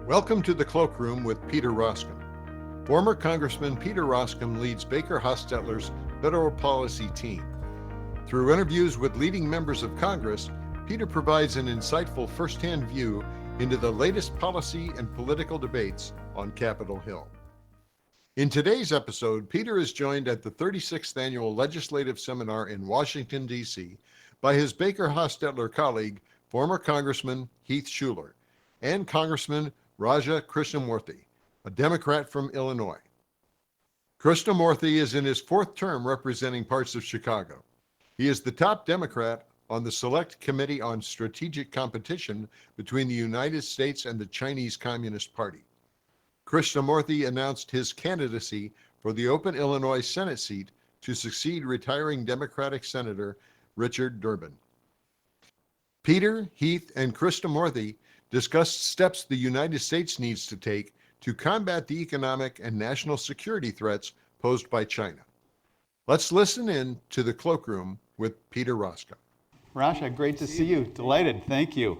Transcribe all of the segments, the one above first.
Welcome to the Cloakroom with Peter Roskam. Former Congressman Peter Roskam leads Baker Hostetler's federal policy team. Through interviews with leading members of Congress, Peter provides an insightful first-hand view into the latest policy and political debates on Capitol Hill. In today's episode, Peter is joined at the 36th Annual Legislative Seminar in Washington, D.C. by his Baker Hostetler colleague, former Congressman Heath Shuler, and Congressman Raja Krishnamoorth, a Democrat from Illinois. Krishnamoorth is in his fourth term representing parts of Chicago. He is the top Democrat on the Select Committee on Strategic Competition between the United States and the Chinese Communist Party. Krishnamoorth announced his candidacy for the open Illinois Senate seat to succeed retiring Democratic Senator Richard Durbin. Peter, Heath, and Krishnamoorth discussed steps the United States needs to take to combat the economic and national security threats posed by China. Let's listen in to the Cloakroom with Peter Roskam. Raja, great to see you. Delighted. Thank you.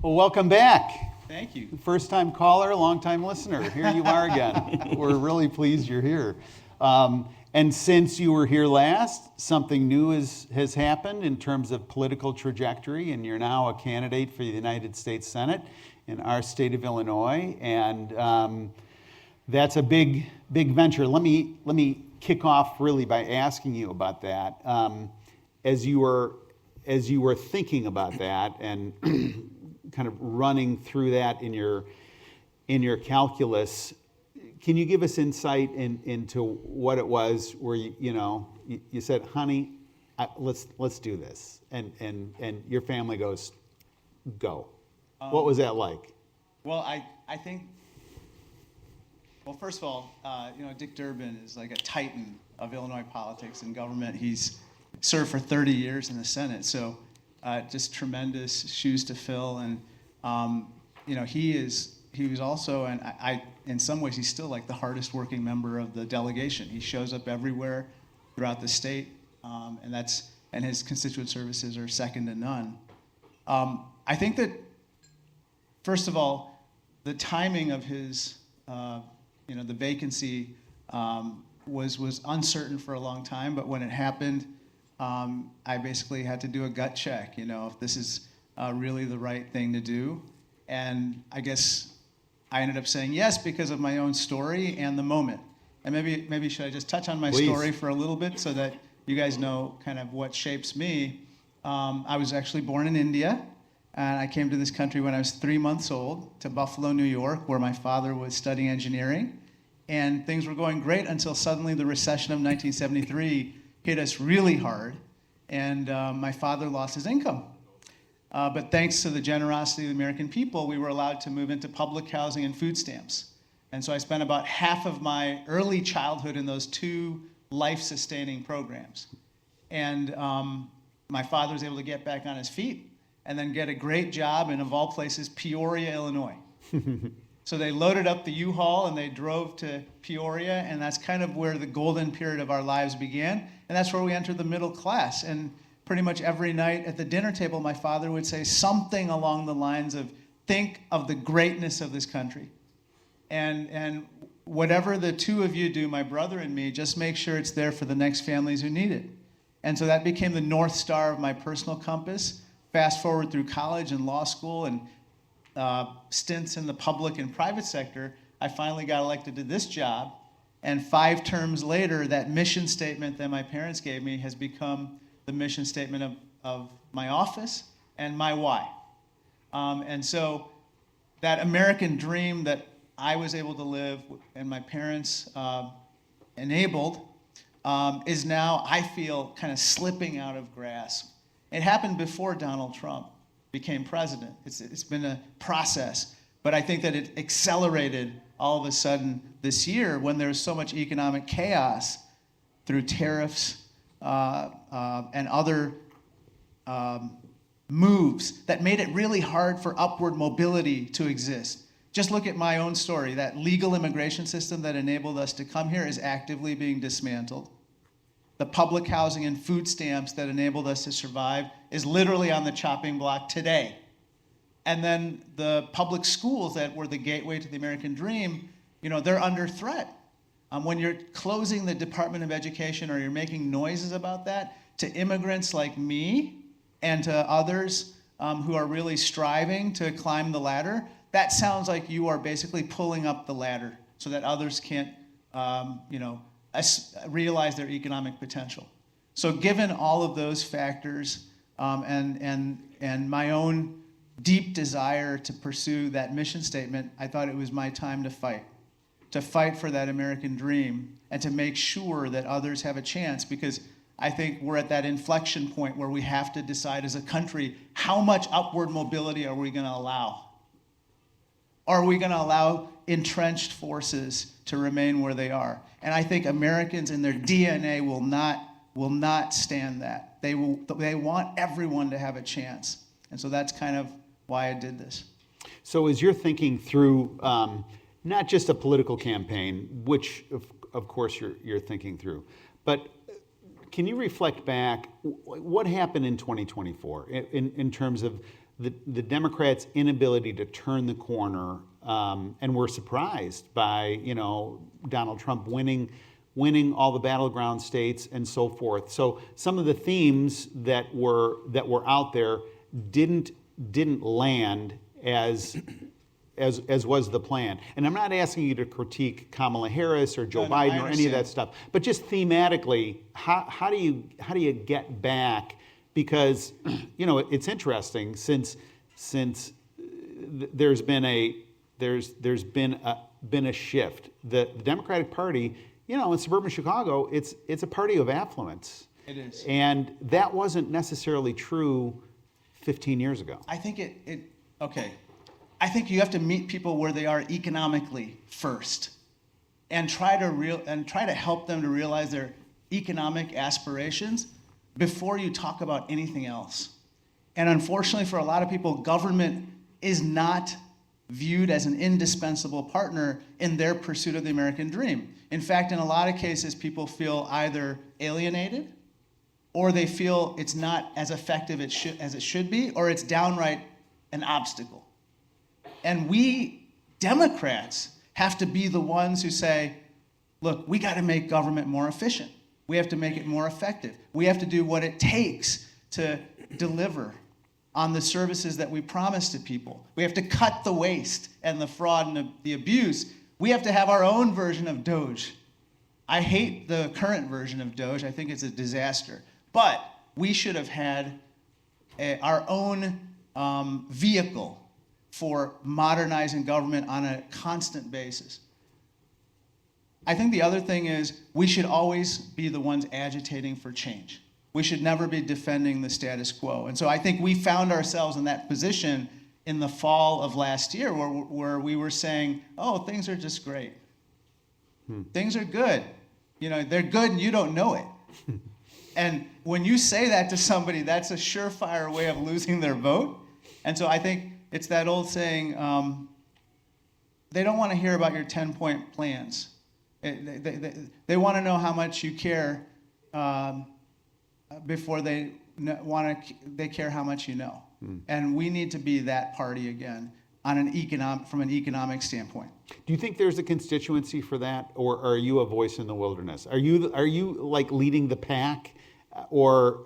Well, welcome back. Thank you. First-time caller, long-time listener. Here you are again. We're really pleased you're here. And since you were here last, something new has happened in terms of political trajectory, and you're now a candidate for the United States Senate in our state of Illinois, and that's a big venture. Let me kick off really by asking you about that. As you were thinking about that and kind of running through that in your calculus, can you give us insight into what it was where you said, honey, let's do this, and your family goes, go. What was that like? Well, I think, well, first of all, Dick Durbin is like a titan of Illinois politics and government. He's served for 30 years in the Senate, so just tremendous shoes to fill. And he was also, and I in some ways he's still like the hardest working member of the delegation. He shows up everywhere throughout the state, and his constituent services are second to none. I think that, first of all, the timing of his, the vacancy was uncertain for a long time, but when it happened, I basically had to do a gut check, if this is really the right thing to do. And I guess I ended up saying yes because of my own story and the moment. And maybe should I just touch on my Please. story for a little bit so that you guys know kind of what shapes me. I was actually born in India, and I came to this country when I was 3 months old, to Buffalo, New York, where my father was studying engineering. And things were going great until suddenly the recession of 1973 hit us really hard, and my father lost his income. But thanks to the generosity of the American people, we were allowed to move into public housing and food stamps. And so I spent about half of my early childhood in those two life-sustaining programs. And my father was able to get back on his feet and then get a great job in, of all places, Peoria, Illinois. So they loaded up the U-Haul and they drove to Peoria, and that's kind of where the golden period of our lives began. And that's where we entered the middle class. And pretty much every night at the dinner table, my father would say something along the lines of, think of the greatness of this country. And whatever the two of you do, my brother and me, just make sure it's there for the next families who need it. And so that became the North Star of my personal compass. Fast forward through college and law school and stints in the public and private sector, I finally got elected to this job. And 5 terms later, that mission statement that my parents gave me has become the mission statement of my office and my why. And so that American dream that I was able to live and my parents enabled is now, I feel, kind of slipping out of grasp. It happened before Donald Trump became president. It's been a process, but I think that it accelerated all of a sudden this year when there's so much economic chaos through tariffs and other moves that made it really hard for upward mobility to exist. Just look at my own story. That legal immigration system that enabled us to come here is actively being dismantled. The public housing and food stamps that enabled us to survive is literally on the chopping block today. And then the public schools that were the gateway to the American dream, they're under threat. When you're closing the Department of Education or you're making noises about that to immigrants like me and to others who are really striving to climb the ladder, that sounds like you are basically pulling up the ladder so that others can't, realize their economic potential. So given all of those factors and my own deep desire to pursue that mission statement, I thought it was my time to fight for that American dream and to make sure that others have a chance, because I think we're at that inflection point where we have to decide as a country, how much upward mobility are we going to allow? Are we going to allow entrenched forces to remain where they are? And I think Americans in their DNA will not stand that. They want everyone to have a chance. And so that's kind of why I did this. So as you're thinking through not just a political campaign, which of course you're thinking through, but can you reflect back, what happened in 2024 in terms of the Democrats' inability to turn the corner, and we're surprised by Donald Trump winning all the battleground states and so forth. So some of the themes that were out there didn't land as was the plan. And I'm not asking you to critique Kamala Harris or Joe Biden or any of that stuff, but just thematically, how do you get back? Because it's interesting since there's been a shift. The Democratic Party, in suburban Chicago, it's a party of affluence. It is. And that wasn't necessarily true 15 years ago. I think okay. I think you have to meet people where they are economically first, and try to help them to realize their economic aspirations before you talk about anything else. And unfortunately, for a lot of people, government is not viewed as an indispensable partner in their pursuit of the American dream. In fact, in a lot of cases, people feel either alienated, or they feel it's not as effective as it should be, or it's downright an obstacle. And we Democrats have to be the ones who say, look, we got to make government more efficient. We have to make it more effective. We have to do what it takes to deliver on the services that we promise to people. We have to cut the waste and the fraud and the abuse. We have to have our own version of Doge. I hate the current version of Doge. I think it's a disaster. But we should have had our own vehicle for modernizing government on a constant basis. I think the other thing is we should always be the ones agitating for change. We should never be defending the status quo. And so I think we found ourselves in that position in the fall of last year where we were saying, oh, things are just great. Things are good. They're good and you don't know it. And when you say that to somebody, that's a surefire way of losing their vote. And so I think it's that old saying, they don't want to hear about your 10-point plans. They want to know how much you care before they care how much you know. And we need to be that party again from an economic standpoint. Do you think there's a constituency for that, or are you a voice in the wilderness? Are you like leading the pack, or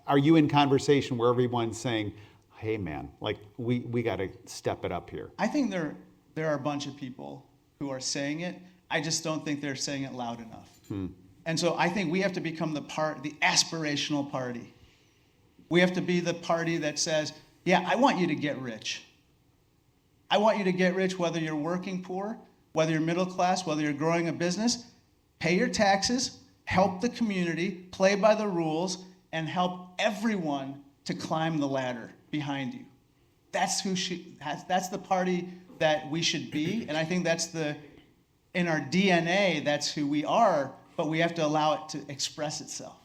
are you in conversation where everyone's saying, hey man, like we got to step it up here? I think there are a bunch of people who are saying it. I just don't think they're saying it loud enough. And so I think we have to become the aspirational party. We have to be the party that says, yeah, I want you to get rich. I want you to get rich whether you're working poor, whether you're middle class, whether you're growing a business. Pay your taxes, help the community, play by the rules, and help everyone to climb the ladder behind you. That's the party that we should be, and I think that's in our DNA, that's who we are, but we have to allow it to express itself.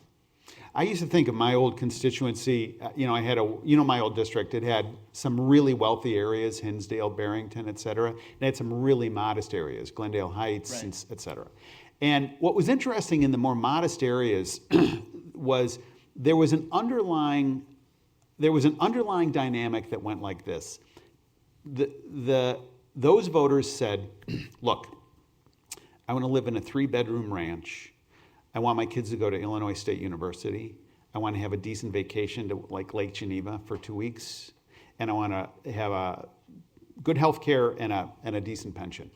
I used to think of my old constituency, I had my old district, it had some really wealthy areas, Hinsdale, Barrington, et cetera, and it had some really modest areas, Glendale Heights, right, et cetera. And what was interesting in the more modest areas was there was an underlying there was an underlying dynamic that went like this. Those voters said, look, I want to live in a 3-bedroom ranch. I want my kids to go to Illinois State University. I want to have a decent vacation to like Lake Geneva for 2 weeks. And I want to have a good health care and a decent pension.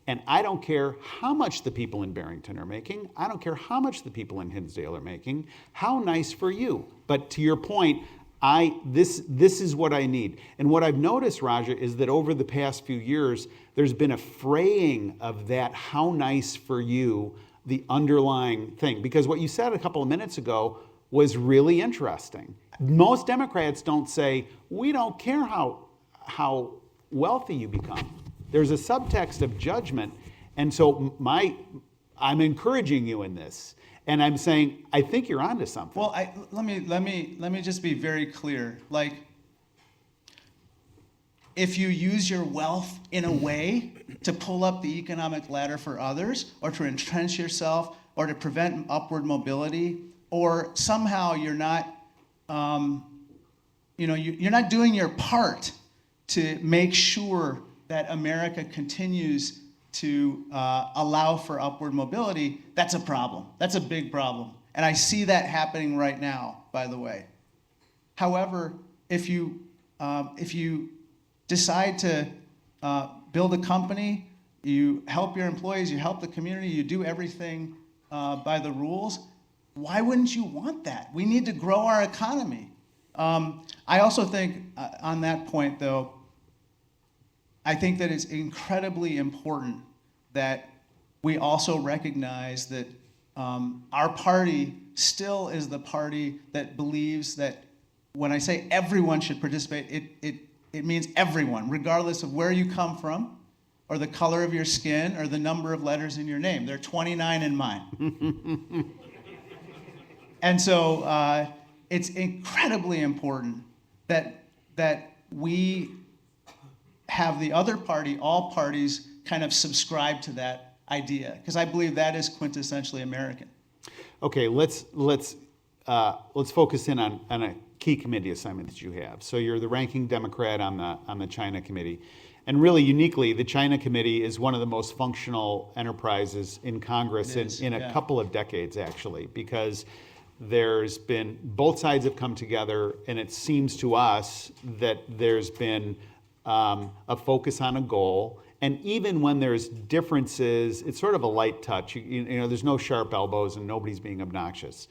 And I don't care how much the people in Barrington are making. I don't care how much the people in Hinsdale are making. How nice for you. But to your point, this is what I need. And what I've noticed, Raja, is that over the past few years, there's been a fraying of that how nice for you, the underlying thing. Because what you said a couple of minutes ago was really interesting. Most Democrats don't say, we don't care how wealthy you become. There's a subtext of judgment. And so I'm encouraging you in this. And I'm saying, I think you're onto something. Well, let me just be very clear. Like, if you use your wealth in a way to pull up the economic ladder for others, or to entrench yourself, or to prevent upward mobility, or somehow you're not, you're not doing your part to make sure that America continues to allow for upward mobility, that's a problem. That's a big problem. And I see that happening right now, by the way. However, if you decide to build a company, you help your employees, you help the community, you do everything by the rules, why wouldn't you want that? We need to grow our economy. I also think on that point, though, I think that it's incredibly important that we also recognize that our party still is the party that believes that when I say everyone should participate, it means everyone, regardless of where you come from, or the color of your skin, or the number of letters in your name. There are 29 in mine. And so it's incredibly important that we have the other party, all parties, kind of subscribe to that idea, because I believe that is quintessentially American. Okay, let's focus in on a key committee assignment that you have. So you're the ranking Democrat on the China committee, and really uniquely, the China committee is one of the most functional enterprises in Congress in a couple of decades, actually, because there's been, both sides have come together, and it seems to us that there's been a focus on a goal. And even when there's differences, it's sort of a light touch. You know, there's no sharp elbows and nobody's being obnoxious.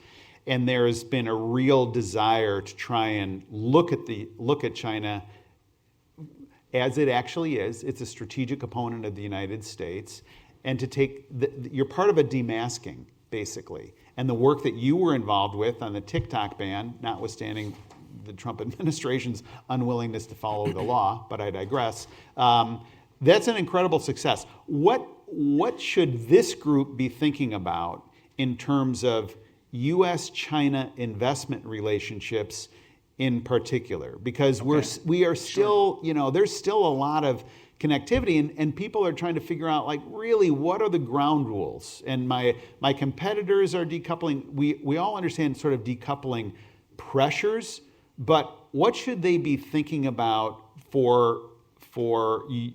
And there's been a real desire to try and look at China as it actually is. It's a strategic opponent of the United States, and to take you're part of a demasking, basically. And the work that you were involved with on the TikTok ban, notwithstanding the Trump administration's unwillingness to follow the law, but I digress. That's an incredible success. What should this group be thinking about in terms of U.S.-China investment relationships in particular? Because we are still, there's still a lot of connectivity, and people are trying to figure out, like, really, what are the ground rules? And my competitors are decoupling. We all understand sort of decoupling pressures, but what should they be thinking about for the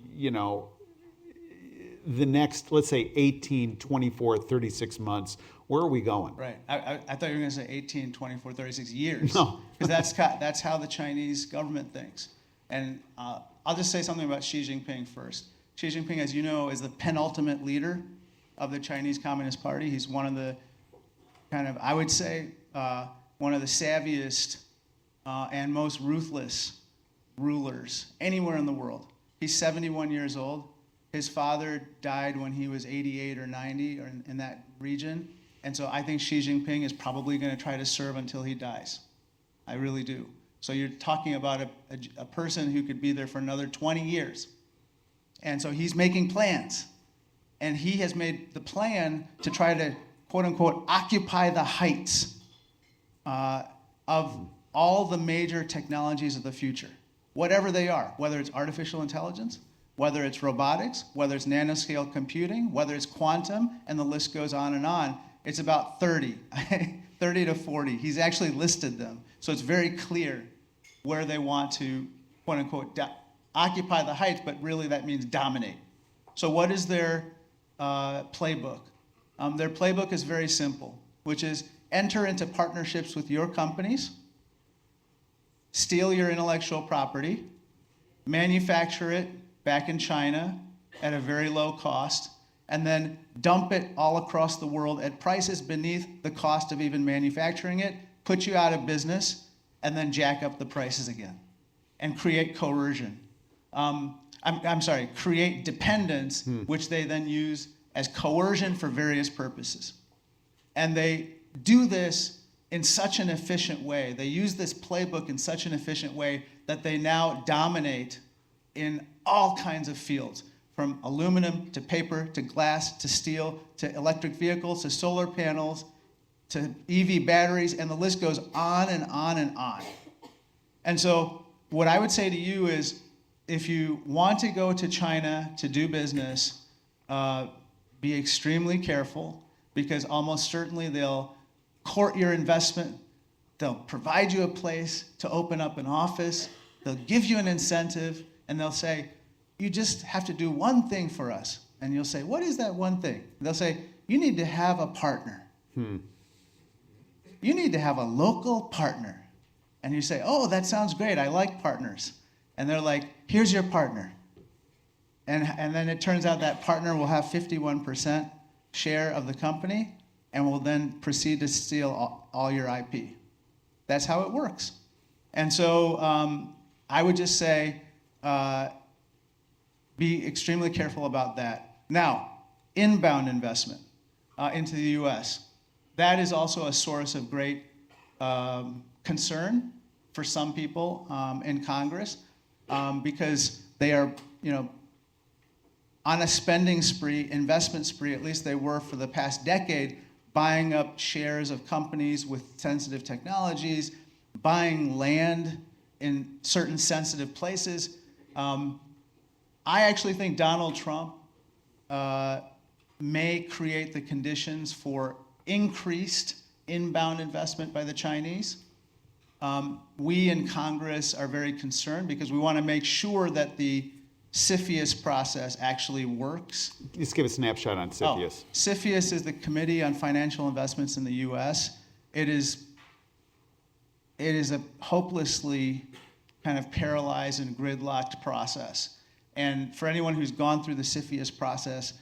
next, let's say, 18, 24, 36 months? Where are we going? Right. I thought you were going to say 18, 24, 36 years. No. Because that's how the Chinese government thinks. And I'll just say something about Xi Jinping first. Xi Jinping, as you know, is the penultimate leader of the Chinese Communist Party. He's one of the I would say, one of the savviest and most ruthless rulers anywhere in the world. He's 71 years old. His father died when he was 88 or 90 or in that region. And so I think Xi Jinping is probably going to try to serve until he dies. I really do. So you're talking about a person who could be there for another 20 years. And so he's making plans. And he has made the plan to try to, quote unquote, occupy the heights of all the major technologies of the future, whatever they are, whether it's artificial intelligence, whether it's robotics, whether it's nanoscale computing, whether it's quantum, and the list goes on and on. It's about 30 to 40. He's actually listed them. So it's very clear where they want to, quote unquote, occupy the heights, but really that means dominate. So what is their playbook? Their playbook is very simple, which is enter into partnerships with your companies, steal your intellectual property, manufacture it back in China at a very low cost, and then dump it all across the world at prices beneath the cost of even manufacturing it, put you out of business, and then jack up the prices again and create coercion. Create dependence, which they then use as coercion for various purposes. And they do this in such an efficient way. They use this playbook in such an efficient way that they now dominate in all kinds of fields, from aluminum to paper to glass to steel to electric vehicles to solar panels to EV batteries, and the list goes on and on and on. And so what I would say to you is, if you want to go to China to do business, be extremely careful, because almost certainly they'll court your investment. They'll provide you a place to open up an office. They'll give you an incentive, and they'll say, you just have to do one thing for us. And you'll say, what is that one thing? And they'll say, you need to have a partner. You need to have a local partner. And you say, oh, that sounds great. I like partners. And they're like, here's your partner. And then it turns out that partner will have 51% share of the company and will then proceed to steal all your IP. That's how it works. And so I would just say, be extremely careful about that. Now, inbound investment into the U.S. That is also a source of great concern for some people in Congress, because they are, on a spending spree, investment spree, at least they were for the past decade, buying up shares of companies with sensitive technologies, buying land in certain sensitive places. I actually think Donald Trump may create the conditions for increased inbound investment by the Chinese. We in Congress are very concerned because we want to make sure that the CFIUS process actually works. Just give a snapshot on CFIUS. CFIUS is the Committee on Financial Investments in the U.S. It is a hopelessly kind of paralyzed and gridlocked process. And for anyone who's gone through the CFIUS process,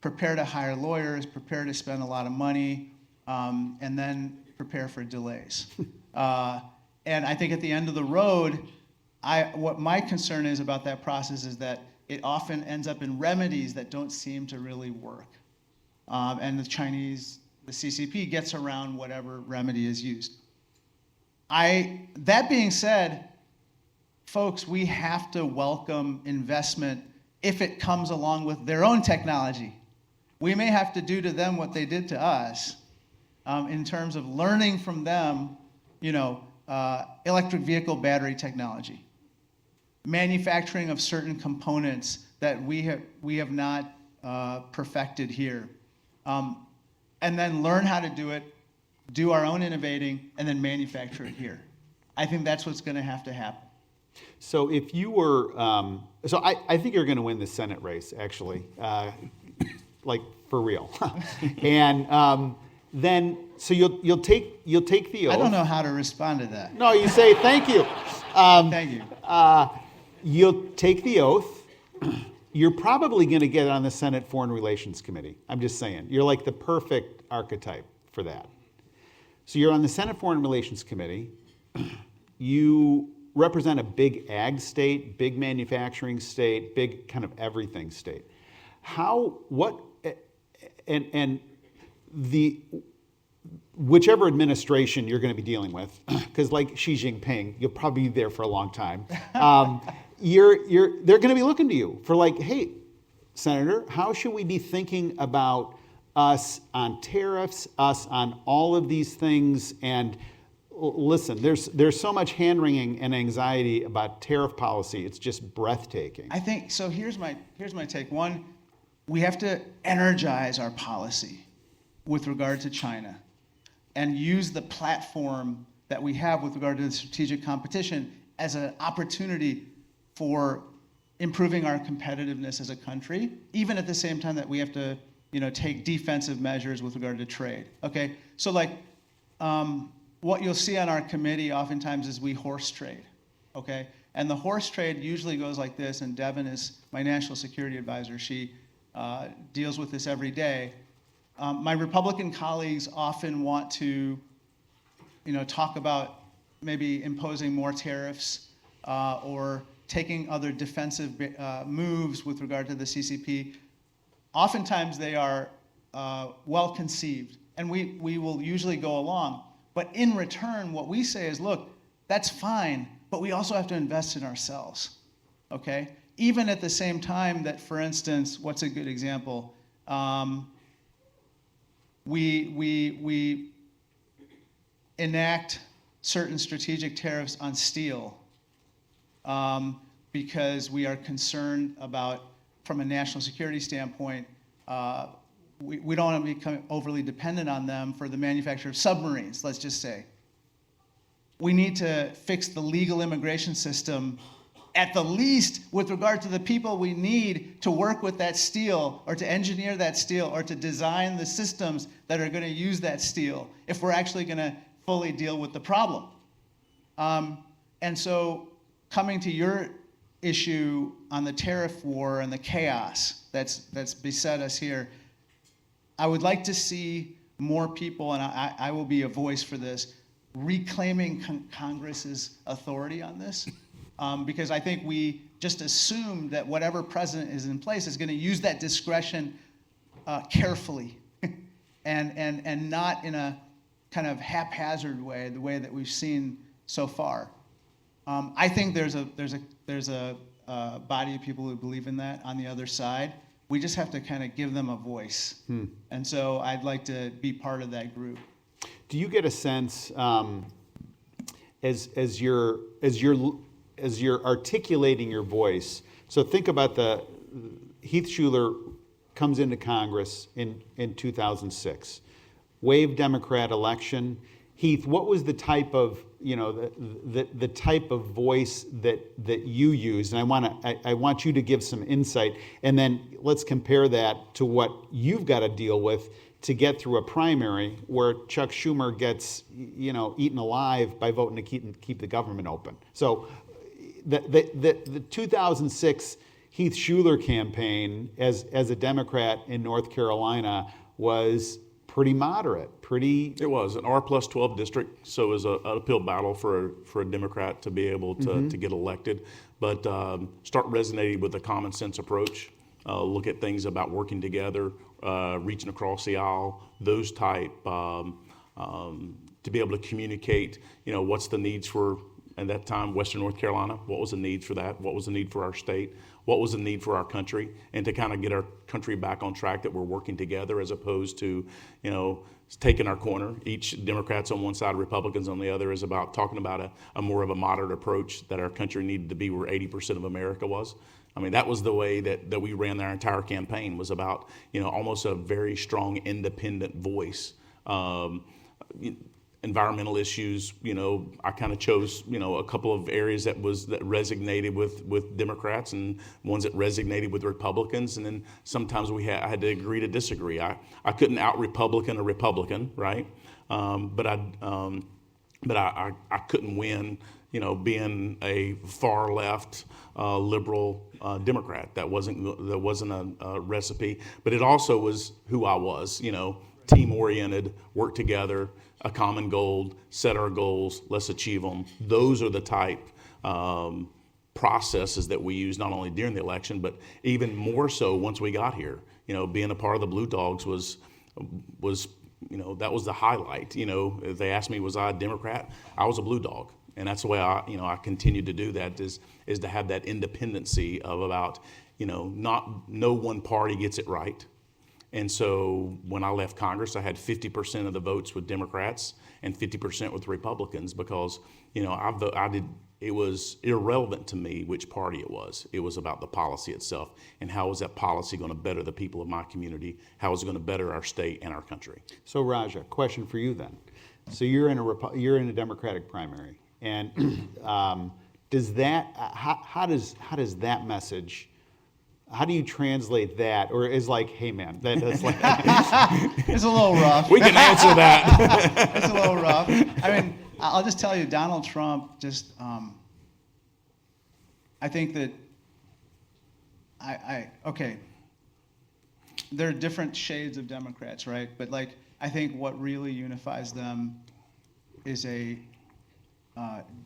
prepare to hire lawyers, prepare to spend a lot of money, and then prepare for delays. And I think at the end of the road, what my concern is about that process is that it often ends up in remedies that don't seem to really work. And the CCP gets around whatever remedy is used. That being said, folks, we have to welcome investment if it comes along with their own technology. We may have to do to them what they did to us in terms of learning from them, electric vehicle battery technology, manufacturing of certain components that we have not perfected here, and then learn how to do it, do our own innovating, and then manufacture it here. I think that's what's going to have to happen. So if you were, I think you're going to win the Senate race, actually, like for real. And then, so you'll take the oath. I don't know how to respond to that. No, you say thank you. Thank you. You'll take the oath. You're probably going to get on the Senate Foreign Relations Committee. I'm just saying. You're like the perfect archetype for that. So you're on the Senate Foreign Relations Committee. You represent a big ag state, big manufacturing state, big kind of everything state. Whichever administration you're going to be dealing with, because like Xi Jinping, you'll probably be there for a long time. They're going to be looking to you for like, hey, Senator, how should we be thinking about us on tariffs, us on all of these things? And listen, there's so much hand-wringing and anxiety about tariff policy. It's just breathtaking. I think so. Here's my take. One, we have to energize our policy with regard to China and use the platform that we have with regard to the strategic competition as an opportunity for improving our competitiveness as a country, even at the same time that we have to, take defensive measures with regard to trade. Okay, so what you'll see on our committee oftentimes is we horse trade. Okay, and the horse trade usually goes like this. And Devin is my national security advisor. She deals with this every day. My Republican colleagues often want to, talk about maybe imposing more tariffs or taking other defensive moves with regard to the CCP. Oftentimes they are well conceived, and we will usually go along. But in return, what we say is, look, that's fine, but we also have to invest in ourselves, okay? Even at the same time that, for instance, what's a good example? We enact certain strategic tariffs on steel because we are concerned about, from a national security standpoint, we don't want to become overly dependent on them for the manufacture of submarines, let's just say. We need to fix the legal immigration system, at the least with regard to the people we need to work with that steel or to engineer that steel or to design the systems that are going to use that steel if we're actually going to fully deal with the problem. And so coming to your issue on the tariff war and the chaos that's beset us here, I would like to see more people, and I will be a voice for this, reclaiming Congress's authority on this. Because I think we just assume that whatever president is in place is going to use that discretion carefully and not in a kind of haphazard way, the way that we've seen so far. I think there's a body of people who believe in that on the other side. We just have to kind of give them a voice. And so I'd like to be part of that group. Do you get a sense as you're articulating your voice? So think about Heath Shuler comes into Congress in 2006, wave Democrat election. Heath, what was the type of the type of voice that you used? And I want you to give some insight, and then let's compare that to what you've got to deal with to get through a primary where Chuck Schumer gets eaten alive by voting to keep the government open. So the 2006 Heath Shuler campaign as a Democrat in North Carolina was pretty moderate, It was an R+12 district, so it was an uphill battle for a Democrat to be able to get elected. But start resonating with a common sense approach. Look at things about working together, reaching across the aisle, those type, to be able to communicate, what's the needs for, at that time, Western North Carolina, what was the need for that, what was the need for our state, what was the need for our country, and to kind of get our country back on track, that we're working together as opposed to, taking our corner. Each Democrats on one side, Republicans on the other, is about talking about a more of a moderate approach that our country needed to be where 80% of America was. I mean, that was the way that we ran our entire campaign, was about, almost a very strong independent voice. Environmental issues, I kind of chose, a couple of areas that resonated with Democrats and ones that resonated with Republicans. And then sometimes I had to agree to disagree. I couldn't out-Republican a Republican, right? But I couldn't win, being a far left liberal Democrat. That wasn't a recipe. But it also was who I was, team-oriented, work together, a common goal, set our goals, let's achieve them. Those are the type processes that we use not only during the election, but even more so once we got here. Being a part of the Blue Dogs was that was the highlight. If they asked me, was I a Democrat? I was a Blue Dog. And that's the way I continue to do that, is to have that independency of about, no one party gets it right. And so when I left Congress, I had 50% of the votes with Democrats and 50% with Republicans, because, it was irrelevant to me which party it was. It was about the policy itself, and how is that policy going to better the people of my community? How is it going to better our state and our country? So Raja, question for you then. So you're in a Democratic primary, and does that how does that message? How do you translate that, or is like, hey man, that's like It's a little rough. We can answer that. It's a little rough. I mean, I'll just tell you, Donald Trump just, I think that, okay, there are different shades of Democrats, right? But like, I think what really unifies them is a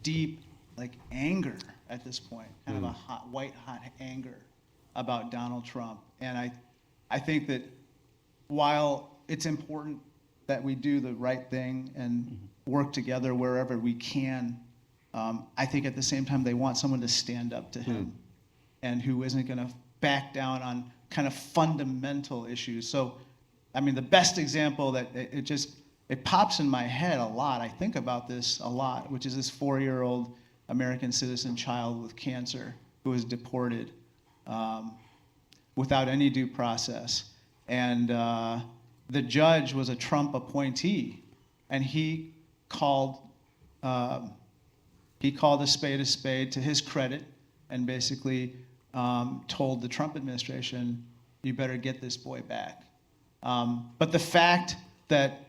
deep, like, anger at this point, kind of a white hot anger about Donald Trump. And I think that while it's important that we do the right thing and work together wherever we can, I think at the same time they want someone to stand up to him and who isn't going to back down on kind of fundamental issues. So, I mean, the best example that it pops in my head a lot, I think about this a lot, which is this 4-year-old American citizen child with cancer who was deported without any due process. And the judge was a Trump appointee, and he called a spade to his credit, and basically told the Trump administration, you better get this boy back. But the fact that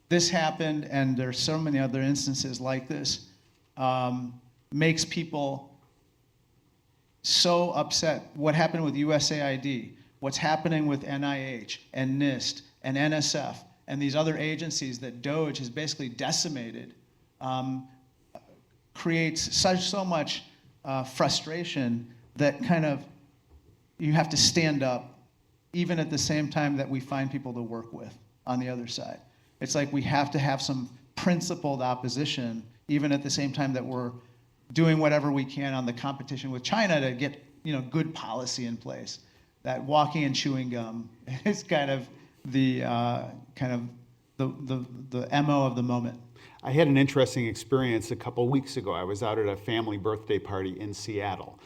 this happened, and there's so many other instances like this, makes people so upset. What happened with USAID, what's happening with NIH and NIST and NSF and these other agencies that DOJ has basically decimated, creates so much frustration that kind of you have to stand up, even at the same time that we find people to work with on the other side. It's like we have to have some principled opposition, even at the same time that we're doing whatever we can on the competition with China to get, good policy in place. That walking and chewing gum is kind of the MO of the moment. I had an interesting experience a couple weeks ago. I was out at a family birthday party in Seattle,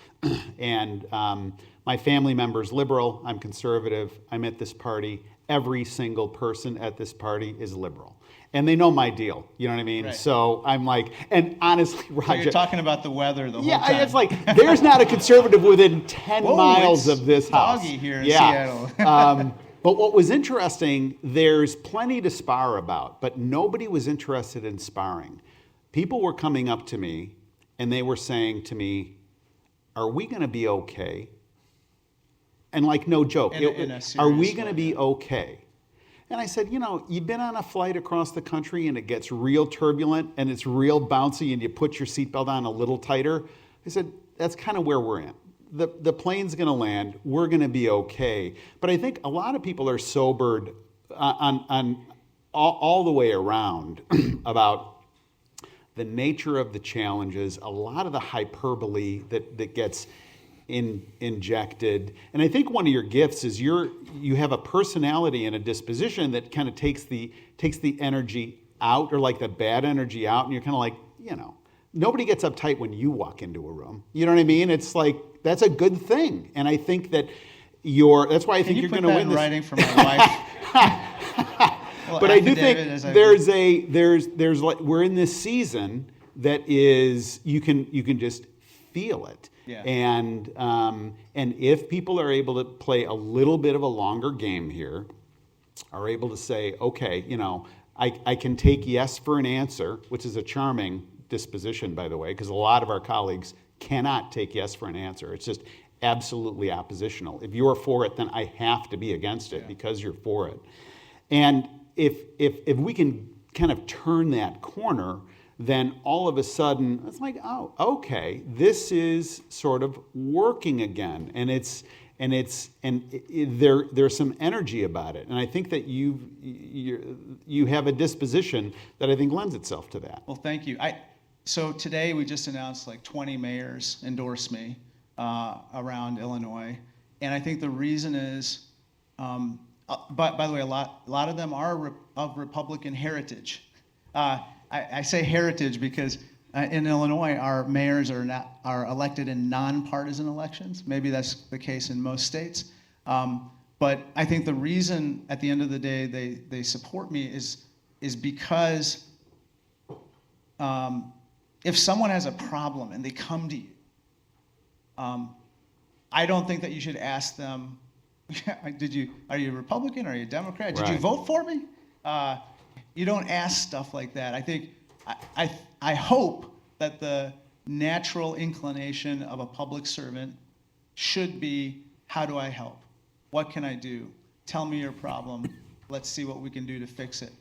and my family member's liberal, I'm conservative. I'm at this party. Every single person at this party is liberal. And they know my deal, you know what I mean? Right. So I'm like, and honestly, Roger. So you're talking about the weather the whole time. Yeah, it's like, there's not a conservative within 10 miles it's of this house. doggy here in Seattle. But what was interesting, there's plenty to spar about, but nobody was interested in sparring. People were coming up to me, and they were saying to me, are we going to be okay? And like, no joke, are we going to be okay? And I said, you've been on a flight across the country and it gets real turbulent and it's real bouncy and you put your seatbelt on a little tighter. I said, that's kind of where we're at. The plane's going to land. We're going to be okay. But I think a lot of people are sobered on all the way around about the nature of the challenges, a lot of the hyperbole that gets injected. And I think one of your gifts is you have a personality and a disposition that kind of takes the energy out, or like the bad energy out, and you're kind of like, nobody gets uptight when you walk into a room. You know what I mean? It's like, that's a good thing. And I think that that's why I think you're going to win this. Writing for my wife? But I do think there's like, we're in this season that is, you can just feel it. Yeah. And if people are able to play a little bit of a longer game here, are able to say, okay, I can take yes for an answer, which is a charming disposition, by the way, because a lot of our colleagues cannot take yes for an answer. It's just absolutely oppositional. If you're for it, then I have to be against it because you're for it. And if we can kind of turn that corner, then all of a sudden it's like, oh, okay, this is sort of working again, and there's some energy about it, and I think that you have a disposition that I think lends itself to that. Well, thank you. So today we just announced like 20 mayors endorse me around Illinois, and I think the reason is, by the way, a lot of them are of Republican heritage. I say heritage because in Illinois, our mayors are elected in nonpartisan elections. Maybe that's the case in most states. But I think the reason, at the end of the day, they support me is because if someone has a problem and they come to you, I don't think that you should ask them, are you a Republican? Are you a Democrat? Did you Right. vote for me? You don't ask stuff like that. I think, I hope that the natural inclination of a public servant should be, how do I help? What can I do? Tell me your problem. Let's see what we can do to fix it.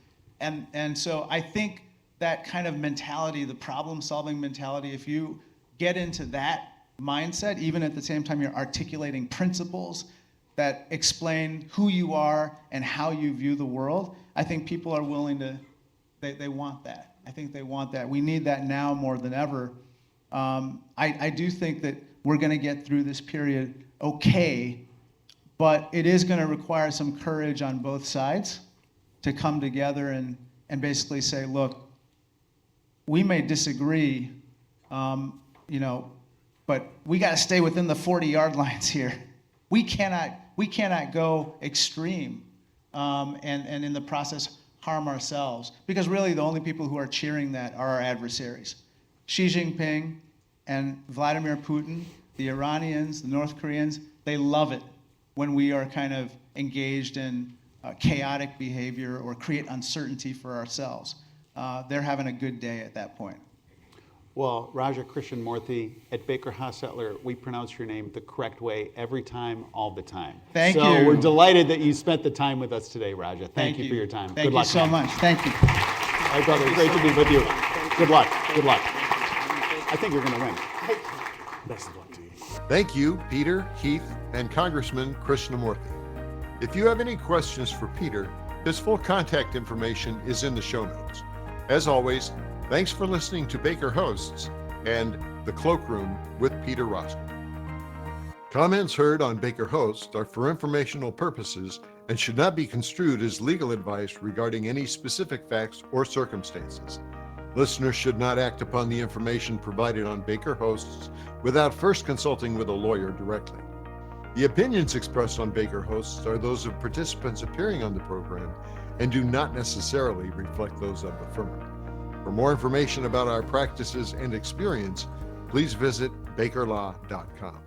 And so I think that kind of mentality, the problem-solving mentality, if you get into that mindset, even at the same time you're articulating principles that explain who you are and how you view the world, I think people are willing to, they want that. I think they want that. We need that now more than ever. I do think that we're going to get through this period okay, but it is going to require some courage on both sides to come together and basically say, look, we may disagree, but we got to stay within the 40-yard lines here. We cannot go extreme and in the process harm ourselves, because really the only people who are cheering that are our adversaries. Xi Jinping and Vladimir Putin, the Iranians, the North Koreans, they love it when we are kind of engaged in chaotic behavior or create uncertainty for ourselves. They're having a good day at that point. Well, Raja Krishnamoorth, at Baker Hostetler, we pronounce your name the correct way every time, all the time. Thank so you. We're delighted that you spent the time with us today, Raja. Thank you for your time. Thank Good luck, you so man. much. Thank you. My brother, great to be with you. Good luck. Good luck. I think you're going to win. Best of luck to you. Thank you, Peter, Heath, and Congressman Krishnamoorth. If you have any questions for Peter, his full contact information is in the show notes. As always, thanks for listening to Baker Hosts and The Cloakroom with Peter Roskam. Comments heard on Baker Hosts are for informational purposes and should not be construed as legal advice regarding any specific facts or circumstances. Listeners should not act upon the information provided on Baker Hosts without first consulting with a lawyer directly. The opinions expressed on Baker Hosts are those of participants appearing on the program and do not necessarily reflect those of the firm. For more information about our practices and experience, please visit bakerlaw.com.